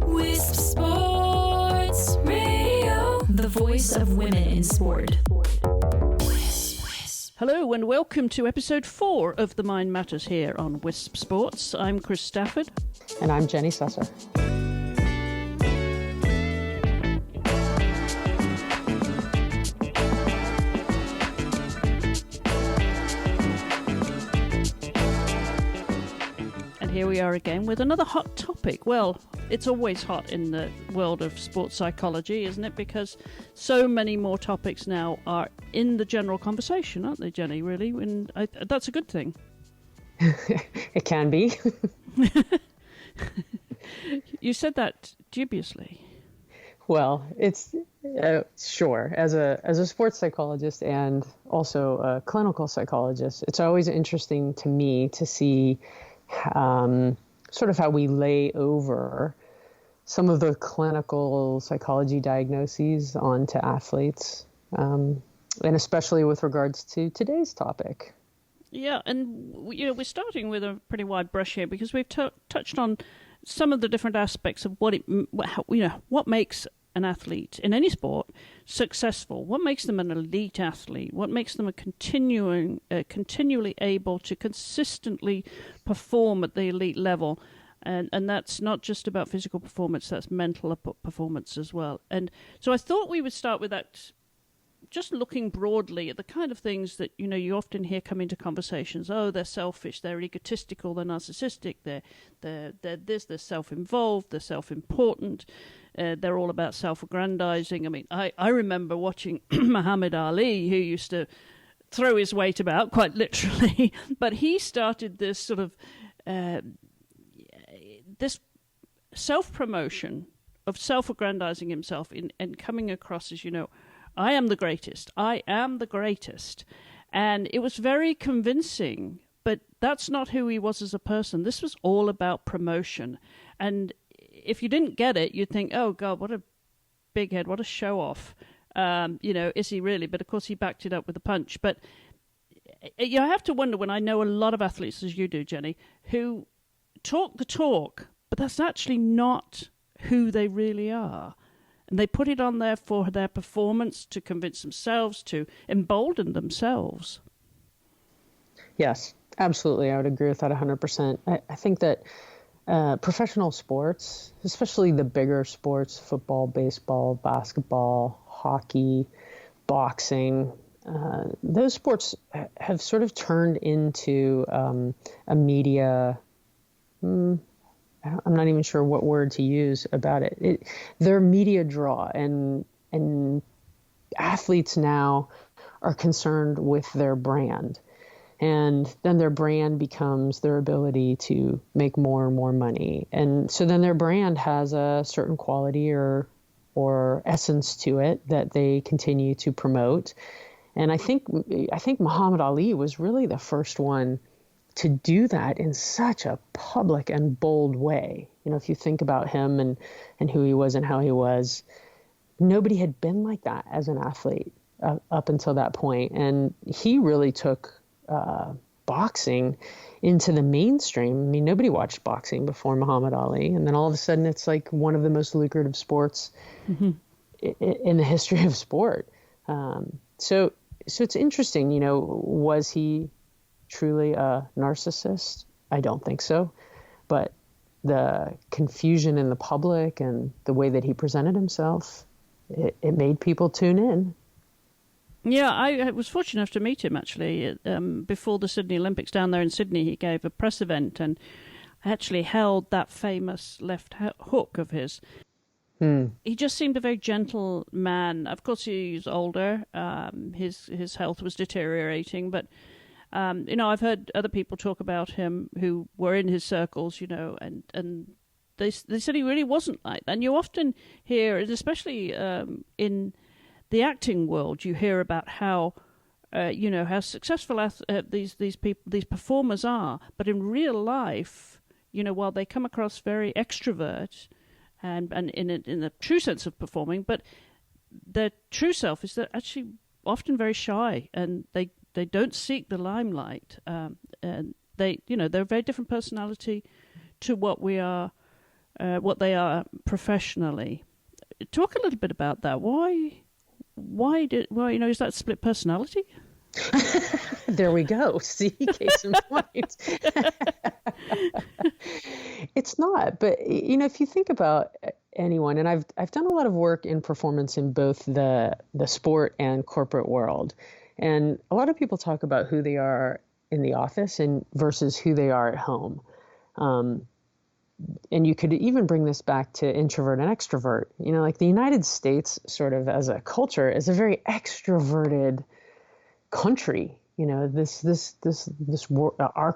Wisp Sports Radio, the voice of women in sport. Hello and welcome to episode 4 of The Mind Matters here on Wisp Sports. I'm Chris Stafford. And I'm Jenny Susser. And here we are again with another hot topic. Well, it's always hot in the world of sports psychology, isn't it? Because so many more topics now are in the general conversation, aren't they, Jenny, really? And that's a good thing. It can be. You said that dubiously. Well, it's sure. As a sports psychologist and also a clinical psychologist, it's always interesting to me to see sort of how we lay over some of the clinical psychology diagnoses onto athletes, and especially with regards to today's topic. Yeah, and we're starting with a pretty wide brush here because we've touched on some of the different aspects of what makes an athlete in any sport successful. What makes them an elite athlete? What makes them continually able to consistently perform at the elite level? And that's not just about physical performance, that's mental performance as well. And so I thought we would start with that, just looking broadly at the kind of things that, you often hear come into conversations. Oh, they're selfish, they're egotistical, they're narcissistic, they're this, they're self-involved, they're self-important, they're all about self-aggrandizing. I mean, I remember watching Muhammad Ali, who used to throw his weight about, quite literally, but he started this sort of this self-promotion of self-aggrandizing himself and coming across as, I am the greatest. I am the greatest. And it was very convincing, but that's not who he was as a person. This was all about promotion. And if you didn't get it, you'd think, oh, God, what a big head, what a show-off. Is he really? But, of course, he backed it up with a punch. But I have to wonder, when I know a lot of athletes, as you do, Jenny, who talk the talk, but that's actually not who they really are. And they put it on there for their performance, to convince themselves, to embolden themselves. Yes, absolutely. I would agree with that 100%. I think that professional sports, especially the bigger sports, football, baseball, basketball, hockey, boxing, those sports have sort of turned into a media... I'm not even sure what word to use about it. They're media draw, and athletes now are concerned with their brand. And then their brand becomes their ability to make more and more money. And so then their brand has a certain quality or essence to it that they continue to promote. And I think Muhammad Ali was really the first one to do that in such a public and bold way. If you think about him and who he was and how he was, nobody had been like that as an athlete up until that point. And he really took boxing into the mainstream. I mean, nobody watched boxing before Muhammad Ali. And then all of a sudden, it's like one of the most lucrative sports in the history of sport. So it's interesting, was he truly a narcissist? I don't think so. But the confusion in the public and the way that he presented himself, it made people tune in. Yeah, I was fortunate enough to meet him, actually. Before the Sydney Olympics down there in Sydney, he gave a press event and actually held that famous left hook of his. He just seemed a very gentle man. Of course, he's older. His health was deteriorating, but I've heard other people talk about him who were in his circles, and they said he really wasn't like that. And you often hear, especially in the acting world, you hear about how how successful these performers are. But in real life, while they come across very extrovert and in a true sense of performing, but their true self is they're actually often very shy, and they don't seek the limelight. And they're a very different personality to what we are, what they are professionally. Talk a little bit about that. Why is that split personality? There we go. See, case in point. It's not, but if you think about anyone, and I've done a lot of work in performance in both the sport and corporate world, and a lot of people talk about who they are in the office and versus who they are at home. And you could even bring this back to introvert and extrovert. Like the United States, sort of as a culture, is a very extroverted country. Our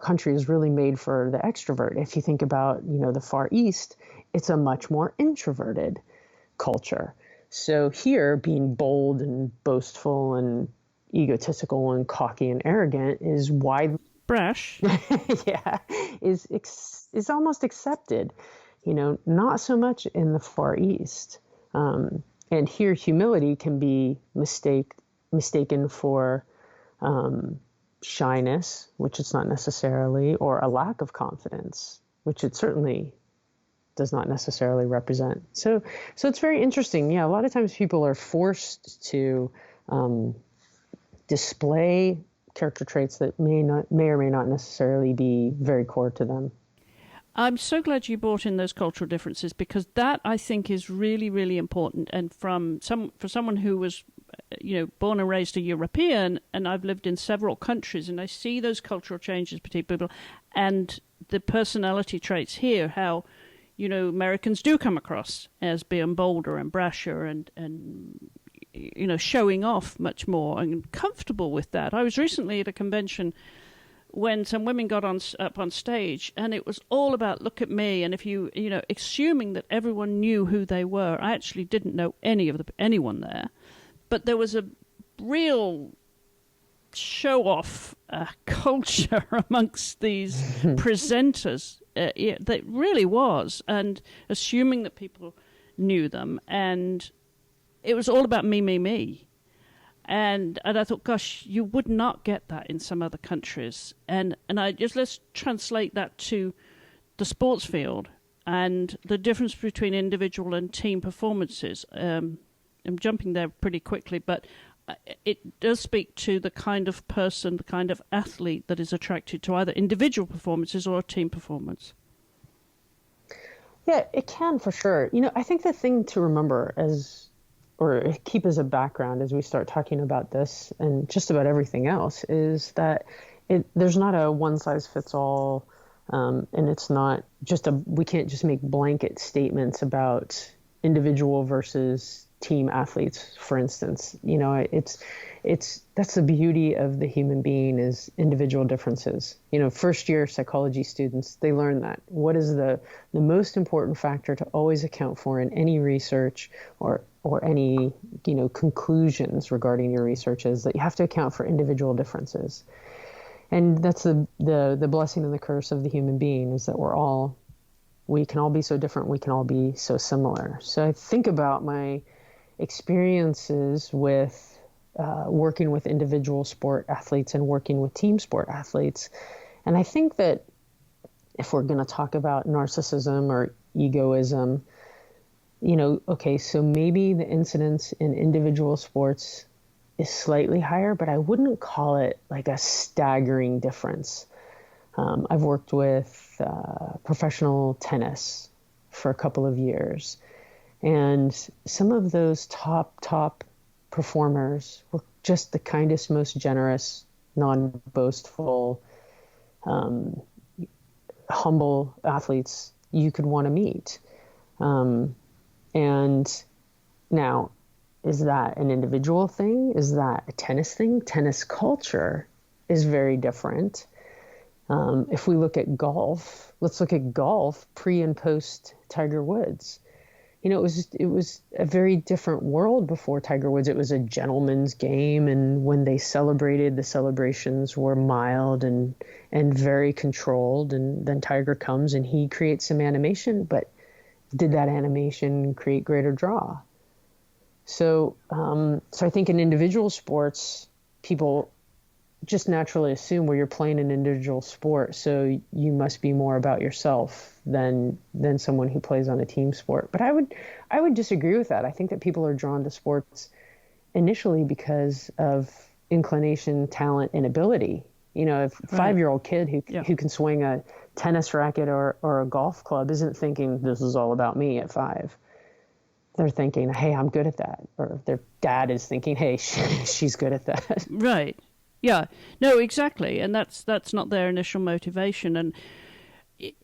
country is really made for the extrovert. If you think about, the Far East, it's a much more introverted culture. So here, being bold and boastful and egotistical and cocky and arrogant is widely brash. Yeah, is almost accepted. Not so much in the Far East. And here, humility can be mistaken for shyness, which it's not necessarily, or a lack of confidence, which it certainly does not necessarily represent. So it's very interesting. Yeah, a lot of times people are forced to display character traits that may or may not necessarily be very core to them. I'm so glad you brought in those cultural differences, because that, I think, is really, really important. And for someone who was, born and raised a European, and I've lived in several countries, and I see those cultural changes between people and the personality traits here, how, Americans do come across as being bolder and brasher and showing off much more and comfortable with that. I was recently at a convention when some women got up on stage, and it was all about, look at me. And if assuming that everyone knew who they were, I actually didn't know anyone there. But there was a real show-off culture amongst these presenters. That really was. And assuming that people knew them. And it was all about me, me, me. And I thought, gosh, you would not get that in some other countries. And let's translate that to the sports field and the difference between individual and team performances. I'm jumping there pretty quickly, but it does speak to the kind of person, the kind of athlete that is attracted to either individual performances or a team performance. Yeah, it can for sure. I think the thing to remember or keep as a background as we start talking about this and just about everything else is that there's not a one size fits all, and it's not just we can't just make blanket statements about individual versus team athletes, for instance. That's the beauty of the human being is individual differences. First year psychology students, they learn that. What is the most important factor to always account for in any research or any, conclusions regarding your research is that you have to account for individual differences. And that's the blessing and the curse of the human being is that we can all be so different. We can all be so similar. So I think about my experiences with working with individual sport athletes and working with team sport athletes. And I think that if we're going to talk about narcissism or egoism, okay, so maybe the incidence in individual sports is slightly higher, but I wouldn't call it like a staggering difference. I've worked with professional tennis for a couple of years, and some of those top performers were just the kindest, most generous, non-boastful, humble athletes you could want to meet. And now, is that an individual thing? Is that a tennis thing? Tennis culture is very different. If we look at golf, let's look at golf pre and post Tiger Woods. It was a very different world before Tiger Woods. It was a gentleman's game, and when they celebrated, the celebrations were mild and very controlled. And then Tiger comes and he creates some animation, but did that animation create greater draw? So I think in individual sports, people just naturally assume, well, you're playing an individual sport, so you must be more about yourself than someone who plays on a team sport. But I would disagree with that. I think that people are drawn to sports initially because of inclination, talent, and ability. You know, if a Right. 5-year-old kid Yeah. who can swing a tennis racket or a golf club isn't thinking this is all about me at 5. They're thinking, hey, I'm good at that. Or their dad is thinking, hey, she's good at that. Right. Yeah. No, exactly. And that's not their initial motivation. And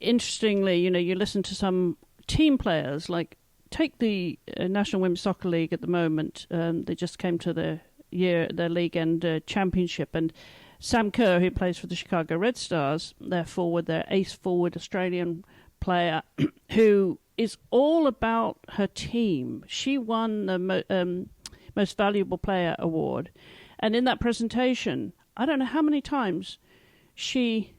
interestingly, you listen to some team players, like take the National Women's Soccer League at the moment. They just came to their league end championship, and Sam Kerr, who plays for the Chicago Red Stars, their ace forward Australian player, who is all about her team. She won the Most Valuable Player award. And in that presentation, I don't know how many times she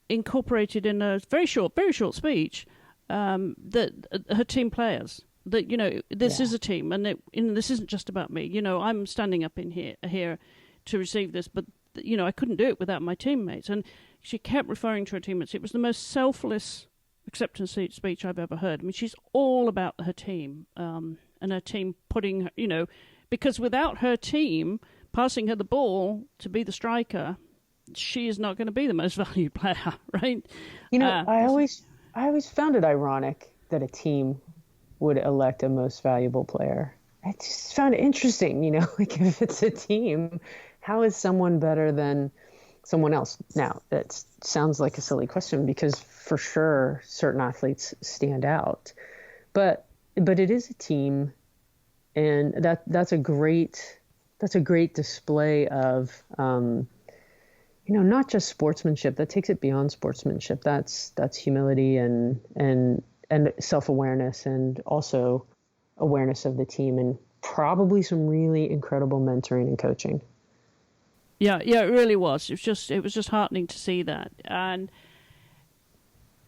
incorporated in a very short speech that her team players. That this is a team, and this isn't just about me. I'm standing up in here to receive this, but I couldn't do it without my teammates. And she kept referring to her teammates. It was the most selfless acceptance speech I've ever heard. I mean, she's all about her team, and her team putting because without her team passing her the ball to be the striker, she is not going to be the most valued player, right? I always found it ironic that a team would elect a most valuable player. I just found it interesting, like if it's a team, how is someone better than someone else? Now, that sounds like a silly question because for sure certain athletes stand out, but it is a team, and that's a great display of not just sportsmanship. That takes it beyond sportsmanship. That's humility and self-awareness, and also awareness of the team, and probably some really incredible mentoring and coaching. Yeah, it really was. It was just heartening to see that. And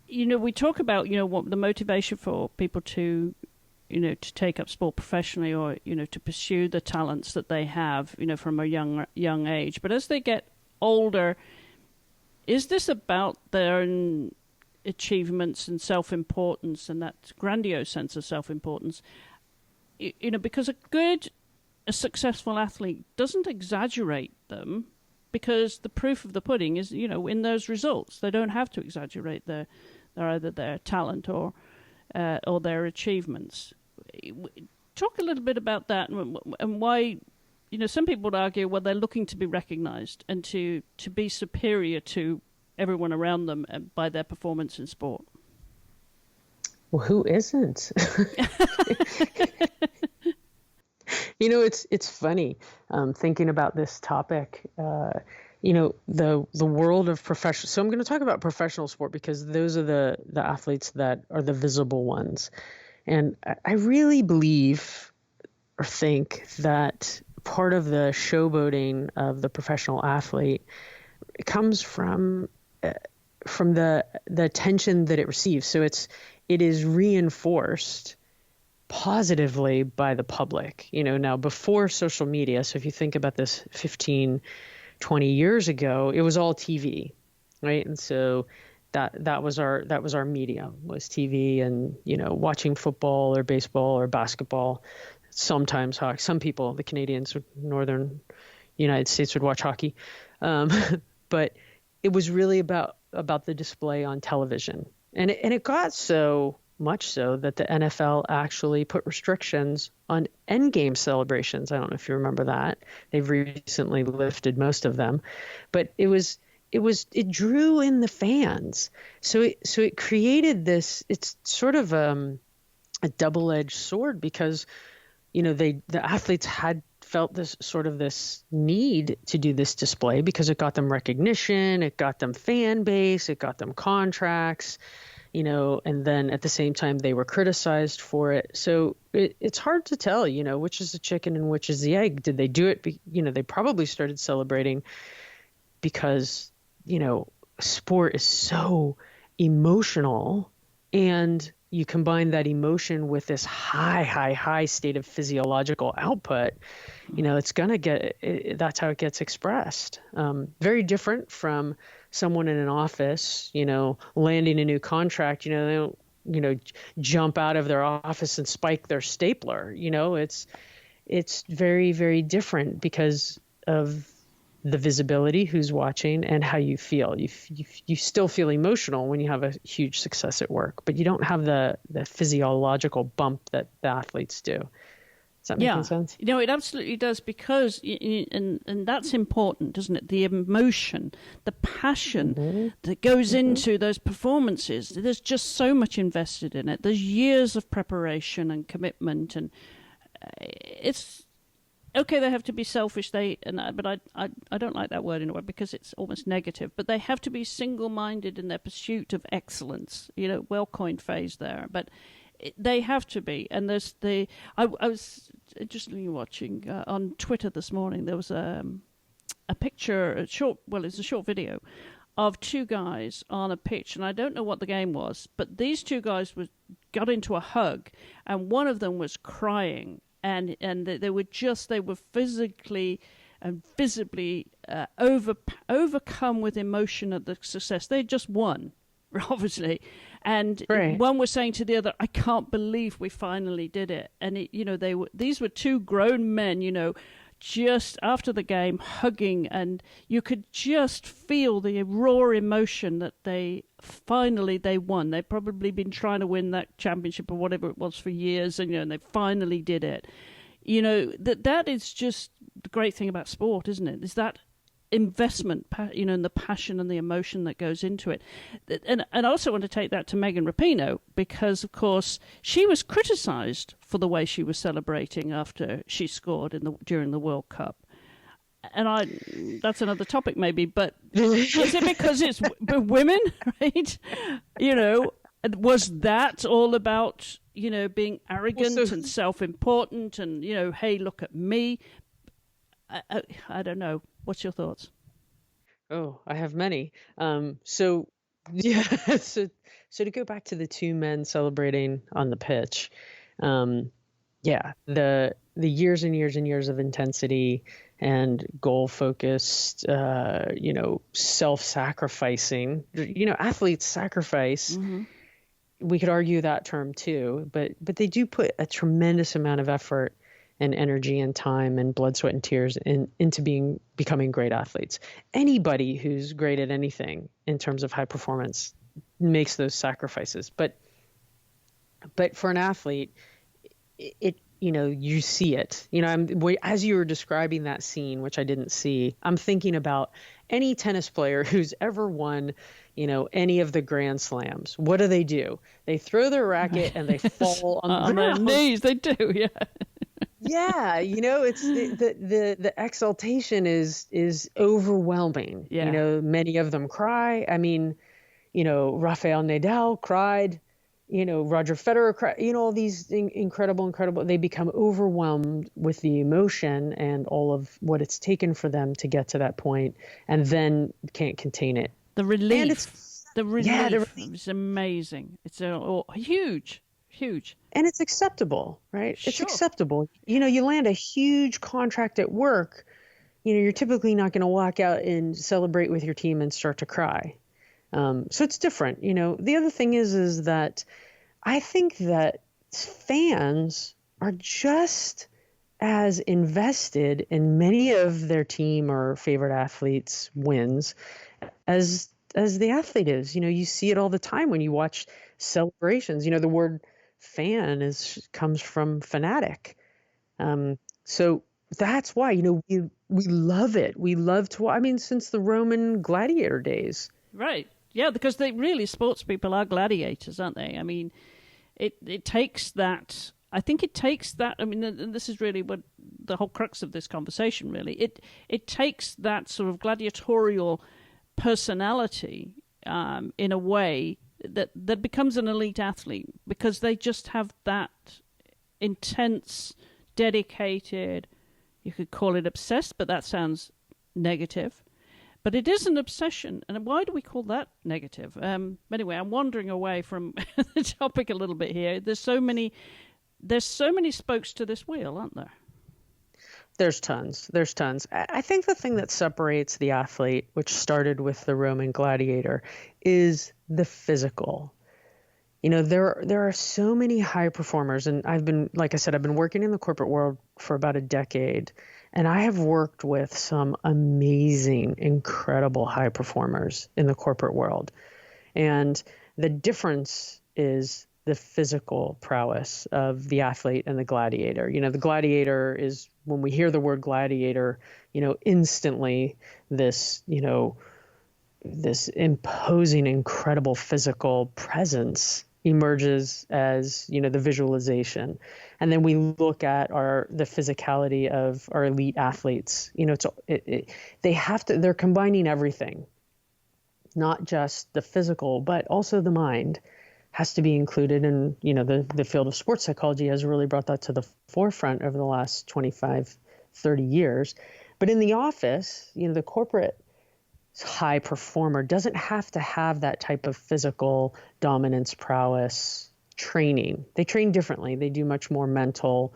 we talk about what the motivation for people to to take up sport professionally, or to pursue the talents that they have from a young age. But as they get older, is this about their own achievements and self-importance, and that grandiose sense of self-importance? Because a successful athlete doesn't exaggerate them, because the proof of the pudding is in those results. They don't have to exaggerate either their talent or their achievements. Talk a little bit about that, and why some people would argue, well, they're looking to be recognized and to be superior to everyone around them by their performance in sport. Well, who isn't? It's funny thinking about this topic. The world of professional. So I'm going to talk about professional sport because those are the athletes that are the visible ones, and I really believe or think that part of the showboating of the professional athlete comes from the attention that it receives. So it is reinforced positively by the public. Now before social media, so if you think about this 15, 20 years ago, it was all TV, right? And so that was our medium, was TV, and watching football or baseball or basketball, sometimes hockey. Some people, the Canadians, northern United States, would watch hockey, but it was really about the display on television, and it got so much so that the NFL actually put restrictions on end game celebrations. I don't know if you remember that. They've recently lifted most of them, but it drew in the fans. So it created this. It's sort of a double-edged sword, because the athletes had felt this need to do this display because it got them recognition, it got them fan base, it got them contracts, and then at the same time they were criticized for it. So it's hard to tell, which is the chicken and which is the egg. Did they do it? They probably started celebrating because, sport is so emotional, and you combine that emotion with this high state of physiological output, it's going to that's how it gets expressed. Very different from someone in an office, landing a new contract. They don't, jump out of their office and spike their stapler. It's very, very different because of the visibility, who's watching, and how you feel. You still feel emotional when you have a huge success at work, but you don't have the physiological bump that the athletes do. Is that making sense? It absolutely does, because, and that's important, isn't it? The emotion, the passion that goes into those performances. There's just so much invested in it. There's years of preparation and commitment, and it's okay. They have to be selfish. But I don't like that word in a way, because it's almost negative. But they have to be single-minded in their pursuit of excellence. Well-coined phrase there, but they have to be. And there's I was just watching on Twitter this morning. There was a picture, it's a short video of two guys on a pitch, and I don't know what the game was, but these two guys got into a hug, and one of them was crying, and they were physically and visibly overcome with emotion at the success. They just won, obviously. And one was saying to the other, "I can't believe we finally did it." And these were two grown men, just after the game hugging, and you could just feel the raw emotion that they won. They've probably been trying to win that championship or whatever it was for years, and they finally did it. That is just the great thing about sport, isn't it? Is that investment, and the passion and the emotion that goes into it. And I also want to take that to Megan Rapinoe, because, of course, she was criticised for the way she was celebrating after she scored during the World Cup. And that's another topic maybe, but is it because it's women, right? Was that all about, being arrogant and self-important and, hey, look at me? I don't know. What's your thoughts? Oh, I have many. So to go back to the two men celebrating on the pitch, the years and years and years of intensity and goal-focused, self-sacrificing, athletes sacrifice. Mm-hmm. We could argue that term too, but they do put a tremendous amount of effort and energy and time and blood, sweat, and tears into becoming great athletes. Anybody who's great at anything in terms of high performance makes those sacrifices. But for an athlete, you see it. As you were describing that scene, which I didn't see, I'm thinking about any tennis player who's ever won, any of the Grand Slams. What do? They throw their racket and they fall on their knees. They do, yeah. Yeah, it's the exaltation is overwhelming. Yeah. Many of them cry. I mean, Rafael Nadal cried, Roger Federer cried, all these incredible, they become overwhelmed with the emotion and all of what it's taken for them to get to that point, and then can't contain it. The relief. The relief is amazing. It's huge. And it's acceptable, right? Sure. It's acceptable. You land a huge contract at work, you're typically not going to walk out and celebrate with your team and start to cry. So it's different. The other thing is that I think that fans are just as invested in many of their team or favorite athletes' wins as the athlete is. You see it all the time when you watch celebrations. The word fan comes from fanatic. So that's why, we love it. We love to, since the Roman gladiator days. Right. Yeah, because sports people are gladiators, aren't they? I mean, it takes that. I think it takes that. I mean, and this is really what the whole crux of this conversation, really. It takes that sort of gladiatorial personality in a way that becomes an elite athlete, because they just have that intense, dedicated, you could call it obsessed, but that sounds negative. But it is an obsession, and why do we call that negative? Anyway, I'm wandering away from the topic a little bit here. There's so many spokes to this wheel, aren't there? There's tons. There's tons. I think the thing that separates the athlete, which started with the Roman gladiator, is the physical. There are so many high performers, and like I said, I've been working in the corporate world for about a decade. And I have worked with some amazing, incredible high performers in the corporate world. And the difference is the physical prowess of the athlete and the gladiator. The gladiator is, when we hear the word gladiator, instantly this imposing, incredible physical presence emerges as the visualization. And then we look at the physicality of our elite athletes. They're combining everything, not just the physical, but also the mind has to be included. And the field of sports psychology has really brought that to the forefront over the last 25, 30 years. But in the office, the corporate high performer doesn't have to have that type of physical dominance, prowess training. They train differently. They do much more mental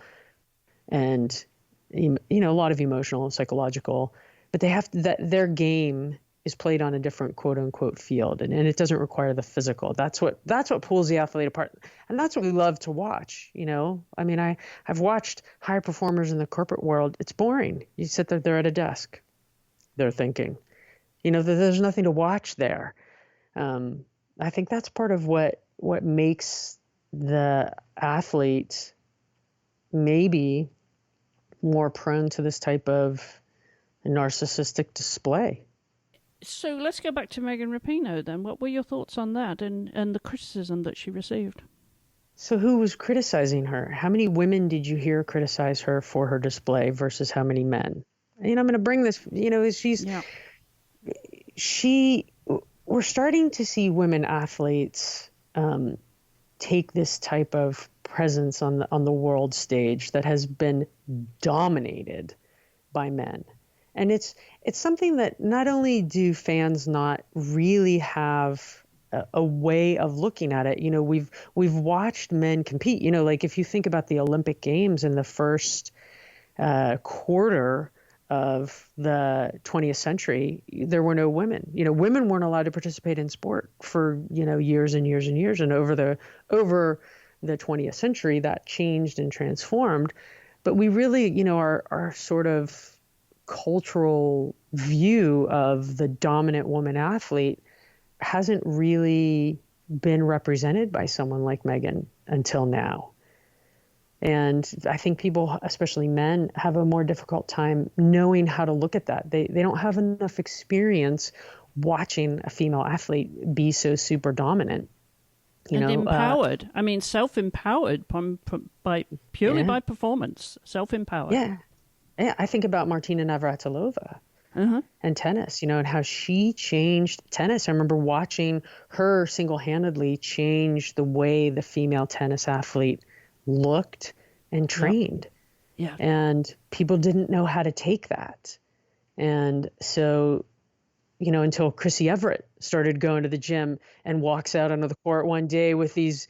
and, a lot of emotional and psychological, but their game is played on a different quote unquote field. And it doesn't require the physical. That's what pulls the athlete apart. And that's what we love to watch. I've watched high performers in the corporate world. It's boring. You sit there, they're at a desk, they're thinking. There's nothing to watch there. I think that's part of what makes the athlete maybe more prone to this type of narcissistic display. So let's go back to Megan Rapinoe then. What were your thoughts on that and the criticism that she received? So who was criticizing her? How many women did you hear criticize her for her display versus how many men? I'm going to bring this, we're starting to see women athletes take this type of presence on the world stage that has been dominated by men. And it's something that not only do fans not really have a way of looking at it, we've watched men compete, like if you think about the Olympic Games in the first quarter of the 20th century, there were no women. Women weren't allowed to participate in sport for, years and years and years. And over the 20th century, that changed and transformed. But we really, our sort of cultural view of the dominant woman athlete hasn't really been represented by someone like Megan until now. And I think people, especially men, have a more difficult time knowing how to look at that. They don't have enough experience watching a female athlete be so super dominant. Empowered. Self-empowered by performance. Self-empowered. Yeah. I think about Martina Navratilova and tennis, and how she changed tennis. I remember watching her single-handedly change the way the female tennis athlete looked and trained. Yeah. And people didn't know how to take that. And so, until Chrissy Everett started going to the gym and walks out onto the court one day with these,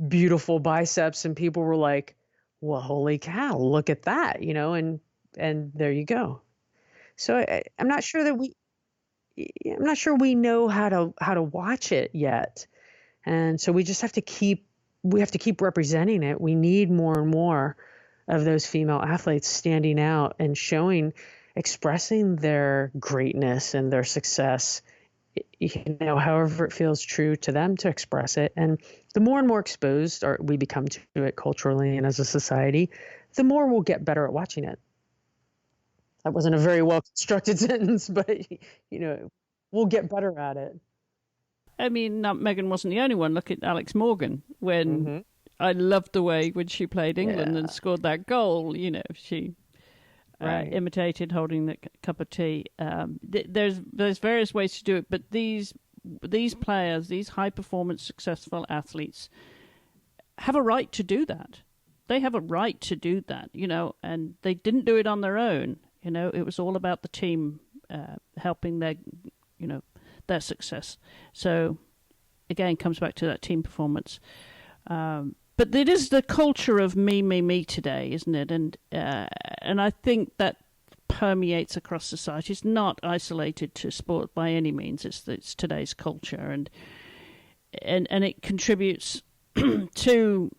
beautiful biceps, and people were like, well, holy cow, look at that, and there you go. So I'm not sure we know how to watch it yet. And so we just have to keep representing it. We need more and more of those female athletes standing out and expressing their greatness and their success, however it feels true to them to express it. And the more and more exposed we become to it culturally and as a society, the more we'll get better at watching it. That wasn't a very well constructed sentence, but we'll get better at it. Megan wasn't the only one. Look at Alex Morgan. When I loved the way when she played England and scored that goal, she imitated holding the cup of tea. There's various ways to do it, but these players, these high performance successful athletes, have a right to do that. They have a right to do that, and they didn't do it on their own. It was all about the team helping their success. So again, comes back to that team performance. But it is the culture of me today, isn't it? And I think that permeates across society. It's not isolated to sport by any means. It's today's culture, and it contributes to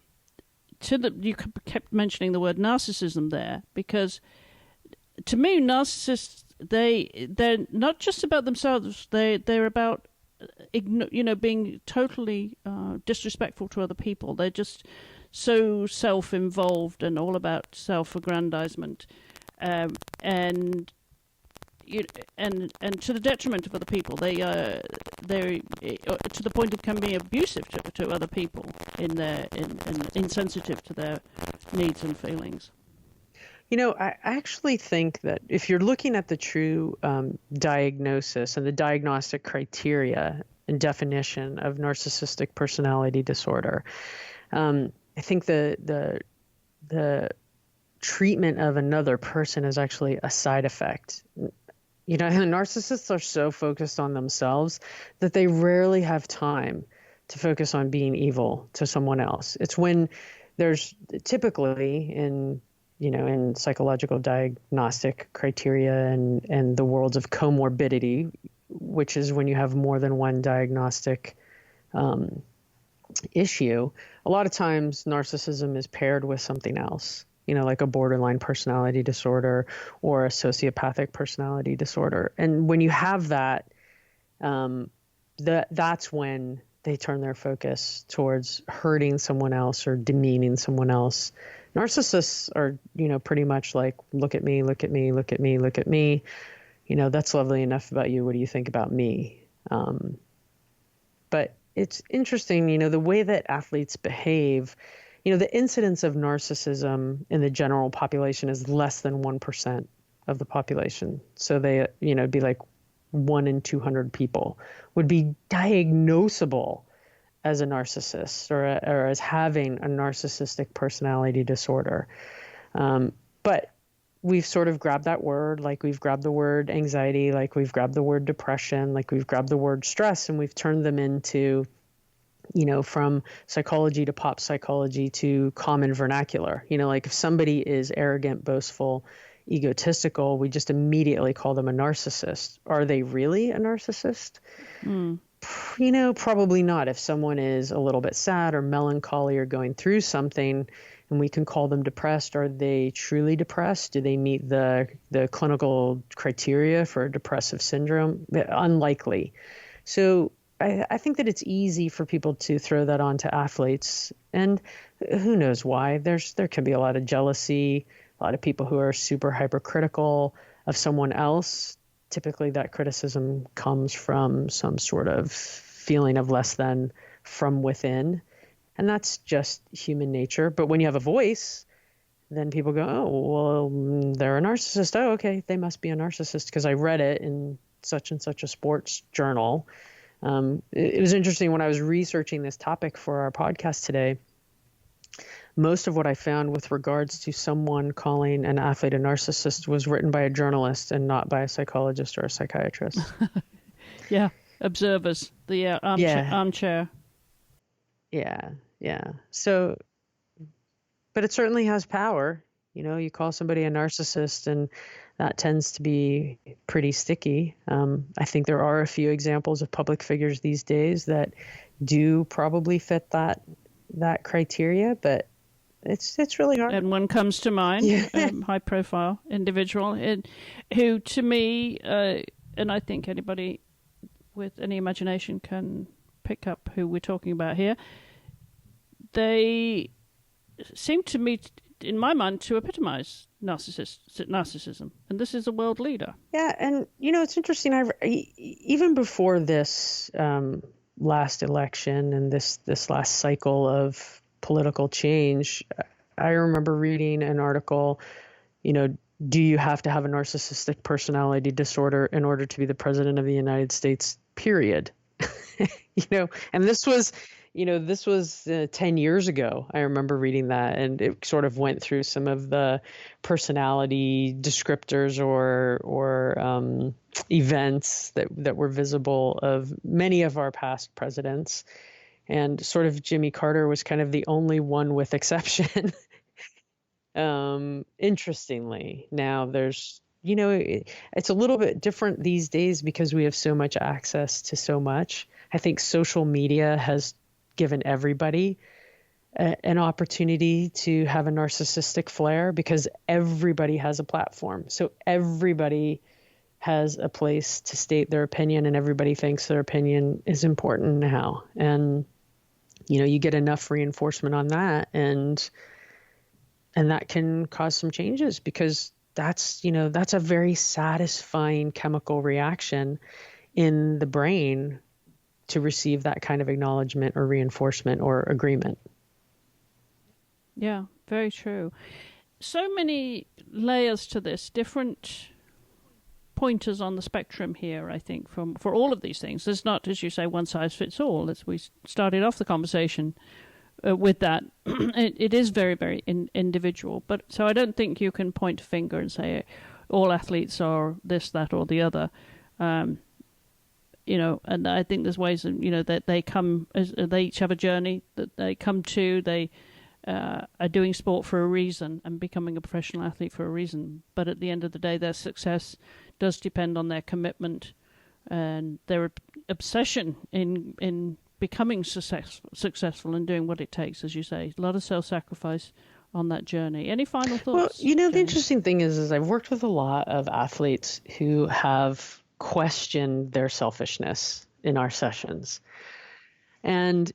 the. You kept mentioning the word narcissism there, because to me, narcissists they're not just about themselves. They're about being totally disrespectful to other people. They're just so self-involved and all about self-aggrandizement, and to the detriment of other people. They're to the point of can be abusive to other people and insensitive to their needs and feelings. I actually think that if you're looking at the true diagnosis and the diagnostic criteria and definition of narcissistic personality disorder, I think the treatment of another person is actually a side effect. And narcissists are so focused on themselves that they rarely have time to focus on being evil to someone else. It's when there's typically in psychological diagnostic criteria and the worlds of comorbidity, which is when you have more than one diagnostic issue, a lot of times narcissism is paired with something else, like a borderline personality disorder or a sociopathic personality disorder. And when you have that, that's when they turn their focus towards hurting someone else or demeaning someone else. Narcissists are, pretty much like, look at me, look at me, look at me, look at me. That's lovely enough about you. What do you think about me? But it's interesting, the way that athletes behave, the incidence of narcissism in the general population is less than 1% of the population. So they, it'd be like 1 in 200 people would be diagnosable as a narcissist or as having a narcissistic personality disorder. But we've sort of grabbed that word, like we've grabbed the word anxiety, like we've grabbed the word depression, like we've grabbed the word stress, and we've turned them into, from psychology to pop psychology to common vernacular. Like if somebody is arrogant, boastful, egotistical, we just immediately call them a narcissist. Are they really a narcissist? Probably not. If someone is a little bit sad or melancholy or going through something, and we can call them depressed, are they truly depressed? Do they meet the clinical criteria for depressive syndrome? Unlikely. So I think that it's easy for people to throw that onto athletes, and who knows why. There can be a lot of jealousy, a lot of people who are super hypercritical of someone else. Typically that criticism comes from some sort of feeling of less than from within. And that's just human nature. But when you have a voice, then people go, oh, well, they're a narcissist. Oh, okay, they must be a narcissist because I read it in such and such a sports journal. It was interesting when I was researching this topic for our podcast today. Most of what I found with regards to someone calling an athlete a narcissist was written by a journalist and not by a psychologist or a psychiatrist. Yeah, observers, the armchair. Yeah. So, but it certainly has power. You call somebody a narcissist, and that tends to be pretty sticky. I think there are a few examples of public figures these days that do probably fit that criteria, but it's really hard. And one comes to mind, high-profile individual, who to me, and I think anybody with any imagination can pick up who we're talking about here, they seem to me, in my mind, to epitomize narcissism. And this is a world leader. Yeah, and, it's interesting. Even before this last election and this last cycle of political change, I remember reading an article, do you have to have a narcissistic personality disorder in order to be the president of the United States, period? And this was, this was 10 years ago. I remember reading that, and it sort of went through some of the personality descriptors or events that were visible of many of our past presidents. And sort of Jimmy Carter was kind of the only one with exception. Interestingly, now there's, it's a little bit different these days because we have so much access to so much. I think social media has given everybody an opportunity to have a narcissistic flair because everybody has a platform. So everybody has a place to state their opinion, and everybody thinks their opinion is important now. And, you get enough reinforcement on that, and that can cause some changes because that's a very satisfying chemical reaction in the brain to receive that kind of acknowledgement or reinforcement or agreement. Yeah, very true. So many layers to this, different pointers on the spectrum here, I think, for all of these things. There's not, as you say, one size fits all. As we started off the conversation with that, it is very, very individual. But so I don't think you can point a finger and say all athletes are this, that, or the other. And I think there's ways, that they come, they each have a journey that they come to. They are doing sport for a reason and becoming a professional athlete for a reason. But at the end of the day, their success does depend on their commitment and their obsession in becoming successful and doing what it takes, as you say. A lot of self-sacrifice on that journey. Any final thoughts? Well, the interesting thing is I've worked with a lot of athletes who have questioned their selfishness in our sessions. And,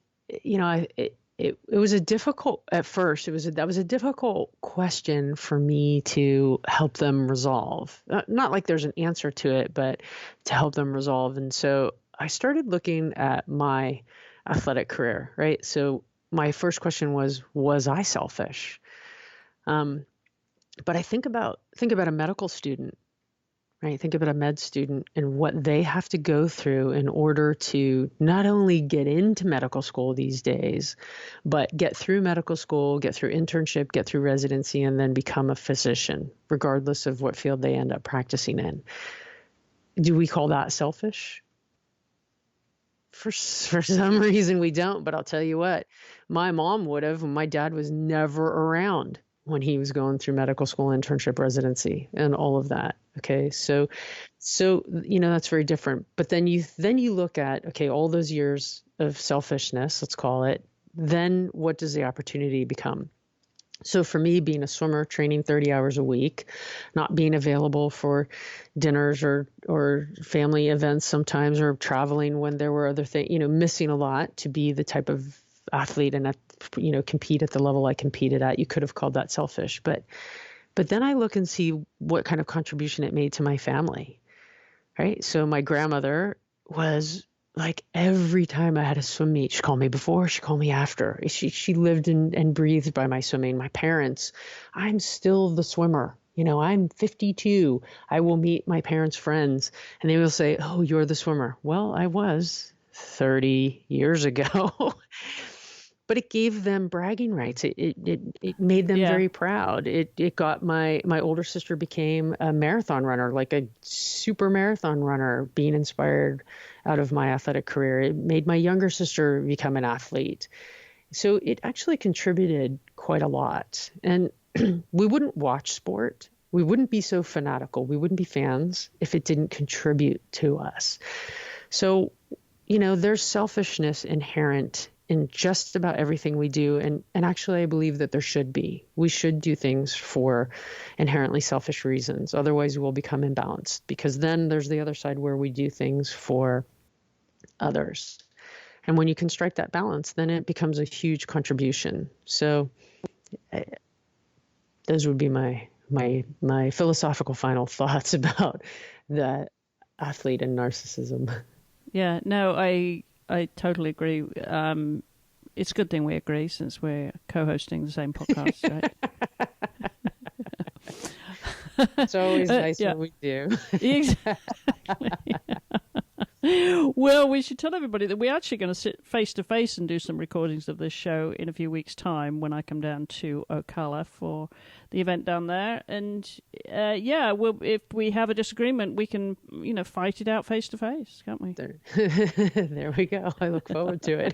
it was a difficult, at first, that was a difficult question for me to help them resolve. Not like there's an answer to it, but to help them resolve. And so I started looking at my athletic career, right? So my first question was I selfish? But I think about a medical student, right? Think about a med student and what they have to go through in order to not only get into medical school these days, but get through medical school, get through internship, get through residency, and then become a physician, regardless of what field they end up practicing in. Do we call that selfish? For some reason we don't, but I'll tell you what, my mom would have, and my dad was never around when he was going through medical school, internship, residency, and all of that. Okay. So, that's very different. But then you look at, okay, all those years of selfishness, let's call it, then what does the opportunity become? So for me, being a swimmer, training 30 hours a week, not being available for dinners or family events sometimes, or traveling when there were other things, missing a lot to be the type of athlete and compete at the level I competed at. You could have called that selfish, but then I look and see what kind of contribution it made to my family, right? So my grandmother was like, every time I had a swim meet, she called me before, she called me after. She lived and breathed by my swimming. My parents, I'm still the swimmer. I'm 52. I will meet my parents' friends and they will say, oh, you're the swimmer. Well, I was 30 years ago. But it gave them bragging rights. It made them very proud. It got my older sister became a marathon runner, like a super marathon runner, being inspired out of my athletic career. It made my younger sister become an athlete. So it actually contributed quite a lot. And we wouldn't watch sport. We wouldn't be so fanatical. We wouldn't be fans if it didn't contribute to us. So, there's selfishness inherent in just about everything we do. And actually, I believe that there should be. We should do things for inherently selfish reasons. Otherwise, we'll become imbalanced, because then there's the other side where we do things for others. And when you can strike that balance, then it becomes a huge contribution. So those would be my philosophical final thoughts about the athlete and narcissism. Yeah, no, I totally agree. It's a good thing we agree, since we're co-hosting the same podcast, right? It's always nice when we do. Exactly. Well, we should tell everybody that we're actually going to sit face to face and do some recordings of this show in a few weeks' time when I come down to Ocala for the event down there. And if we have a disagreement, we can, fight it out face to face, can't we? There we go. I look forward to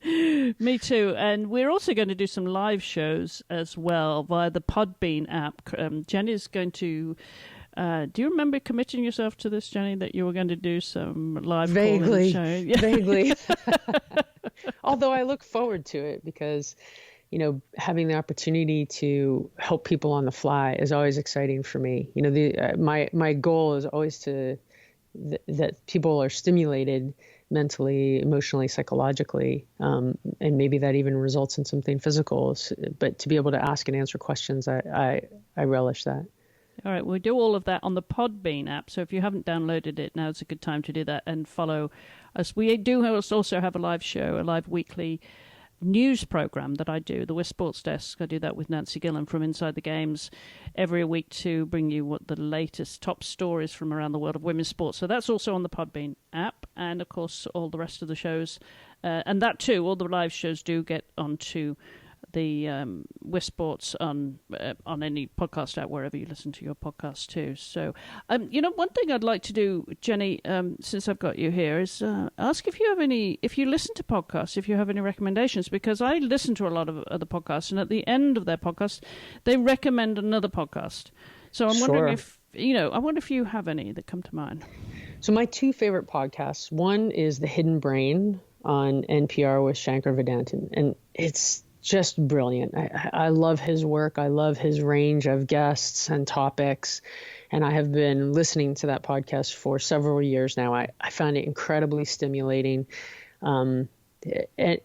it. Me too. And we're also going to do some live shows as well via the Podbean app. Jenny's going to. Do you remember committing yourself to this, Jenny, that you were going to do some live Vaguely. calling? Vaguely. Although I look forward to it because, having the opportunity to help people on the fly is always exciting for me. My goal is always that people are stimulated mentally, emotionally, psychologically, and maybe that even results in something physical. But to be able to ask and answer questions, I relish that. All right, we'll do all of that on the Podbean app. So if you haven't downloaded it, now's a good time to do that and follow us. We do also have a live show, a live weekly news program that I do, the Wisp Sports Desk. I do that with Nancy Gillen from Inside the Games every week to bring you what the latest top stories from around the world of women's sports. So that's also on the Podbean app, and of course all the rest of the shows, and that too, all the live shows do get onto the Wisp Sports on any podcast app, wherever you listen to your podcast too. So, one thing I'd like to do, Jenny, since I've got you here, is ask if you listen to podcasts, if you have any recommendations, because I listen to a lot of other podcasts, and at the end of their podcast, they recommend another podcast. So I'm wondering if, I wonder if you have any that come to mind. So my two favorite podcasts, one is The Hidden Brain on NPR with Shankar Vedantam, and it's just brilliant. I love his work. I love his range of guests and topics. And I have been listening to that podcast for several years now. I find it incredibly stimulating and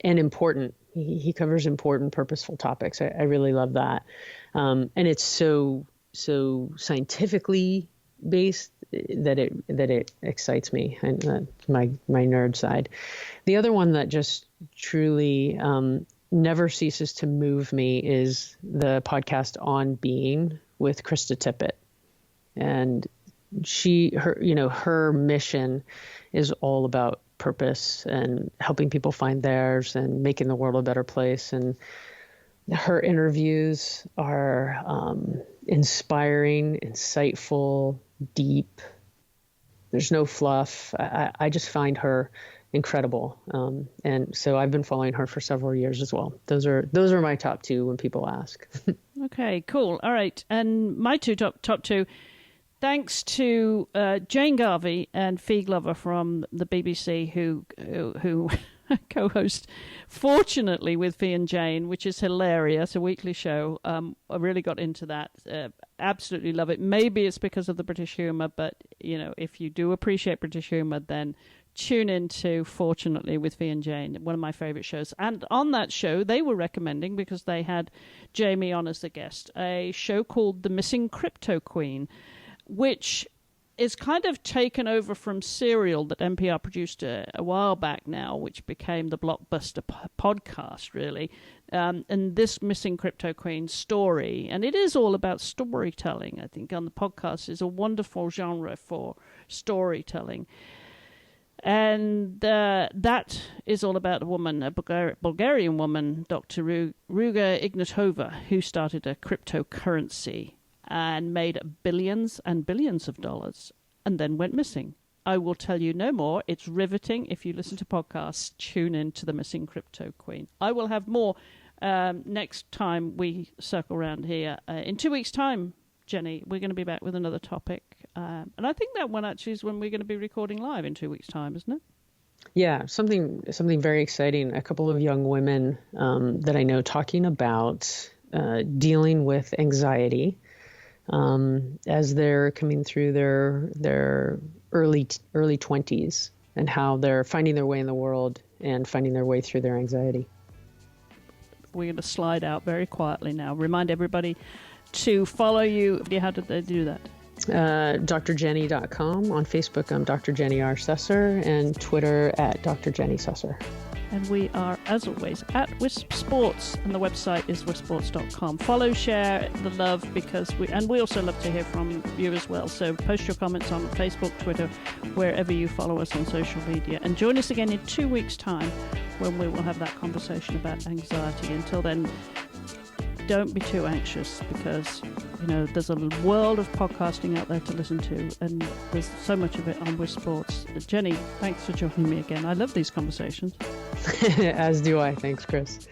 important. He covers important, purposeful topics. I really love that. And it's so scientifically based that it excites me, and my nerd side. The other one that just truly never ceases to move me is the podcast On Being with Krista Tippett. And her mission is all about purpose and helping people find theirs and making the world a better place. And her interviews are inspiring, insightful, deep. There's no fluff. I just find her incredible. And so I've been following her for several years as well. Those are my top two when people ask. Okay, cool. All right. And my top two, thanks to Jane Garvey and Fee Glover from the BBC who co-host Fortunately with Fee and Jane, which is hilarious, a weekly show. I really got into that. Absolutely love it. Maybe it's because of the British humour, but if you do appreciate British humour, then tune into Fortunately with Fee and Jane, one of my favourite shows. And on that show, they were recommending, because they had Jamie on as the guest, a show called The Missing Crypto Queen, which is kind of taken over from Serial that NPR produced a while back now, which became the Blockbuster podcast, really. And this Missing Crypto Queen story, and it is all about storytelling, I think, on the podcast, is a wonderful genre for storytelling. And that is all about a woman, a Bulgarian woman, Dr. Ruga Ignatova, who started a cryptocurrency and made billions and billions of dollars and then went missing. I will tell you no more. It's riveting. If you listen to podcasts, tune in to The Missing Crypto Queen. I will have more next time we circle around here. In 2 weeks' time, Jenny, we're going to be back with another topic. And I think that one actually is when we're going to be recording live in 2 weeks' time, isn't it? Yeah, something very exciting. A couple of young women that I know talking about dealing with anxiety as they're coming through their early 20s, and how they're finding their way in the world and finding their way through their anxiety. We're going to slide out very quietly now. Remind everybody to follow you. How did they do that? drjenny.com. On Facebook, I'm Dr. Jenny R. Susser, and Twitter at Dr. Jenny Susser. And we are, as always, at Wisp Sports, and the website is wispsports.com. Follow, share the love, because we also love to hear from you as well. So post your comments on Facebook, Twitter, wherever you follow us on social media. And join us again in 2 weeks' time when we will have that conversation about anxiety. Until then, don't be too anxious, because there's a world of podcasting out there to listen to, and there's so much of it on Wisp Sports. Jenny, thanks for joining me again. I love these conversations. As do I. Thanks, Chris.